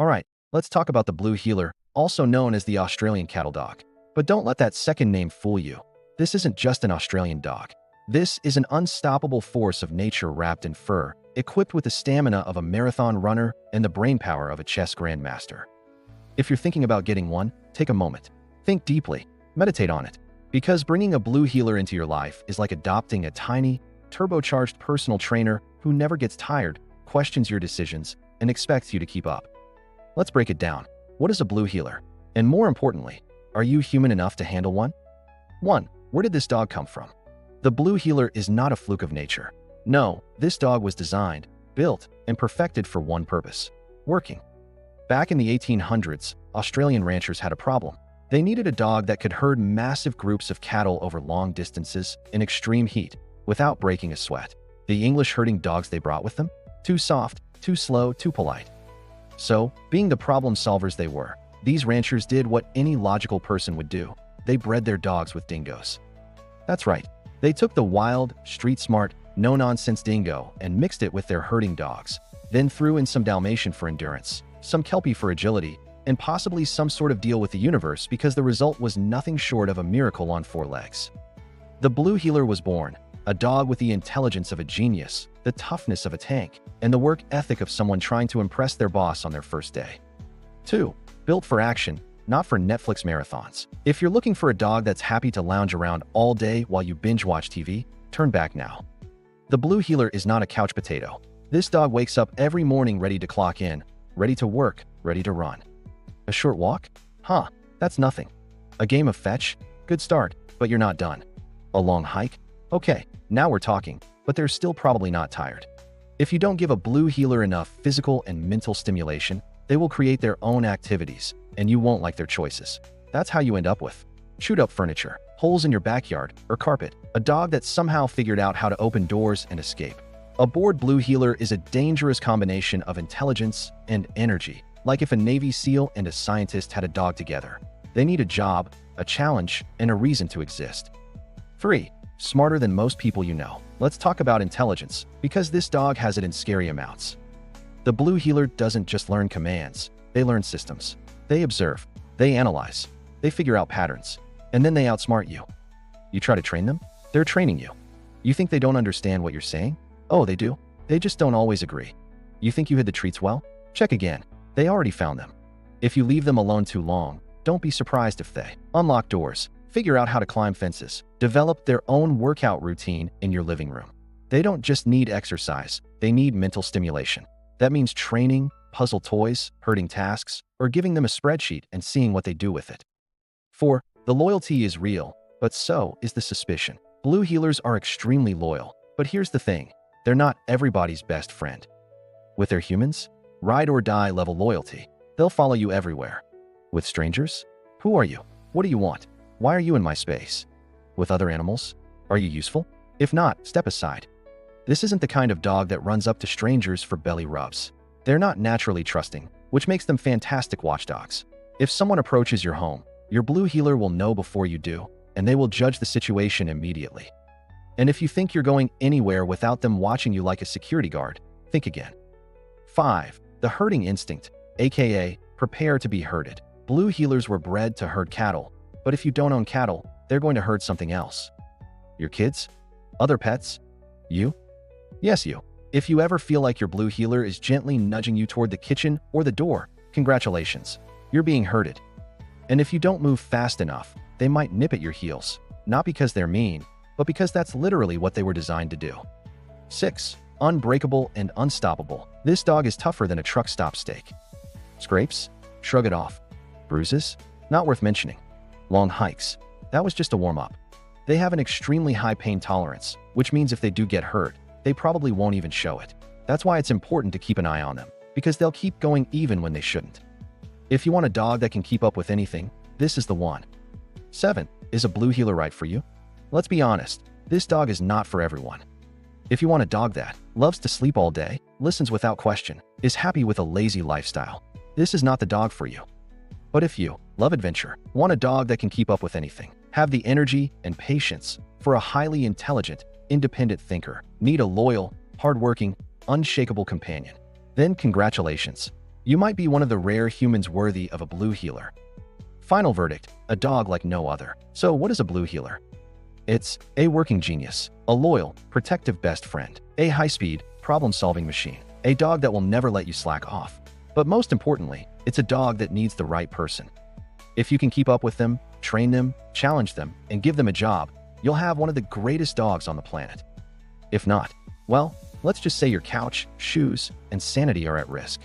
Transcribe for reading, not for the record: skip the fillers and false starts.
Alright, let's talk about the Blue Heeler, also known as the Australian cattle dog. But don't let that second name fool you. This isn't just an Australian dog. This is an unstoppable force of nature wrapped in fur, equipped with the stamina of a marathon runner and the brainpower of a chess grandmaster. If you're thinking about getting one, take a moment. Think deeply. Meditate on it. Because bringing a Blue Heeler into your life is like adopting a tiny, turbocharged personal trainer who never gets tired, questions your decisions, and expects you to keep up. Let's break it down. What is a Blue Heeler? And more importantly, are you human enough to handle one? 1. Where did this dog come from? The Blue Heeler is not a fluke of nature. No, this dog was designed, built, and perfected for one purpose: working. Back in the 1800s, Australian ranchers had a problem. They needed a dog that could herd massive groups of cattle over long distances in extreme heat without breaking a sweat. The English herding dogs they brought with them? Too soft, too slow, too polite. So, being the problem solvers they were, these ranchers did what any logical person would do. They bred their dogs with dingoes. That's right. They took the wild, street-smart, no-nonsense dingo and mixed it with their herding dogs, then threw in some Dalmatian for endurance, some Kelpie for agility, and possibly some sort of deal with the universe, because the result was nothing short of a miracle on 4 legs. The Blue Heeler was born, a dog with the intelligence of a genius, the toughness of a tank, and the work ethic of someone trying to impress their boss on their first day. 2. Built for action, not for Netflix marathons. If you're looking for a dog that's happy to lounge around all day while you binge-watch TV, turn back now. The Blue Heeler is not a couch potato. This dog wakes up every morning ready to clock in, ready to work, ready to run. A short walk? Huh, that's nothing. A game of fetch? Good start, but you're not done. A long hike? Okay, now we're talking, but they're still probably not tired. If you don't give a Blue Heeler enough physical and mental stimulation, they will create their own activities, and you won't like their choices. That's how you end up with chewed-up furniture, holes in your backyard, or carpet. A dog that somehow figured out how to open doors and escape. A bored Blue Heeler is a dangerous combination of intelligence and energy, like if a Navy SEAL and a scientist had a dog together. They need a job, a challenge, and a reason to exist. 3. Smarter than most people you know. Let's talk about intelligence, because this dog has it in scary amounts. The Blue Heeler doesn't just learn commands, they learn systems. They observe, they analyze, they figure out patterns, and then they outsmart you. You try to train them? They're training you. You think they don't understand what you're saying? Oh, they do. They just don't always agree. You think you hid the treats well? Check again. They already found them. If you leave them alone too long, don't be surprised if they unlock doors, figure out how to climb fences, develop their own workout routine in your living room. They don't just need exercise, they need mental stimulation. That means training, puzzle toys, herding tasks, or giving them a spreadsheet and seeing what they do with it. 4. The loyalty is real, but so is the suspicion. Blue Heelers are extremely loyal, but here's the thing. They're not everybody's best friend. With their humans, ride-or-die level loyalty. They'll follow you everywhere. With strangers? Who are you? What do you want? Why are you in my space? With other animals? Are you useful? If not, step aside. This isn't the kind of dog that runs up to strangers for belly rubs. They're not naturally trusting, which makes them fantastic watchdogs. If someone approaches your home, your Blue Heeler will know before you do, and they will judge the situation immediately. And if you think you're going anywhere without them watching you like a security guard, think again. 5. The herding instinct, aka prepare to be herded. Blue Heelers were bred to herd cattle, but if you don't own cattle, they're going to herd something else. Your kids? Other pets? You? Yes, you. If you ever feel like your Blue Heeler is gently nudging you toward the kitchen or the door, congratulations, you're being herded. And if you don't move fast enough, they might nip at your heels, not because they're mean, but because that's literally what they were designed to do. 6. Unbreakable and unstoppable. This dog is tougher than a truck stop steak. Scrapes? Shrug it off. Bruises? Not worth mentioning. Long hikes? That was just a warm-up. They have an extremely high pain tolerance, which means if they do get hurt, they probably won't even show it. That's why it's important to keep an eye on them, because they'll keep going even when they shouldn't. If you want a dog that can keep up with anything, this is the one. 7. Is a Blue Heeler right for you? Let's be honest, this dog is not for everyone. If you want a dog that loves to sleep all day, listens without question, is happy with a lazy lifestyle, this is not the dog for you. But if you love adventure, want a dog that can keep up with anything, have the energy and patience for a highly intelligent, independent thinker, need a loyal, hardworking, unshakable companion, then congratulations. You might be one of the rare humans worthy of a blue heeler. Final verdict, a dog like no other. So what is a blue heeler? It's a working genius, a loyal, protective best friend, a high-speed, problem-solving machine, a dog that will never let you slack off. But most importantly, it's a dog that needs the right person. If you can keep up with them, train them, challenge them, and give them a job, you'll have one of the greatest dogs on the planet. If not, well, let's just say your couch, shoes, and sanity are at risk.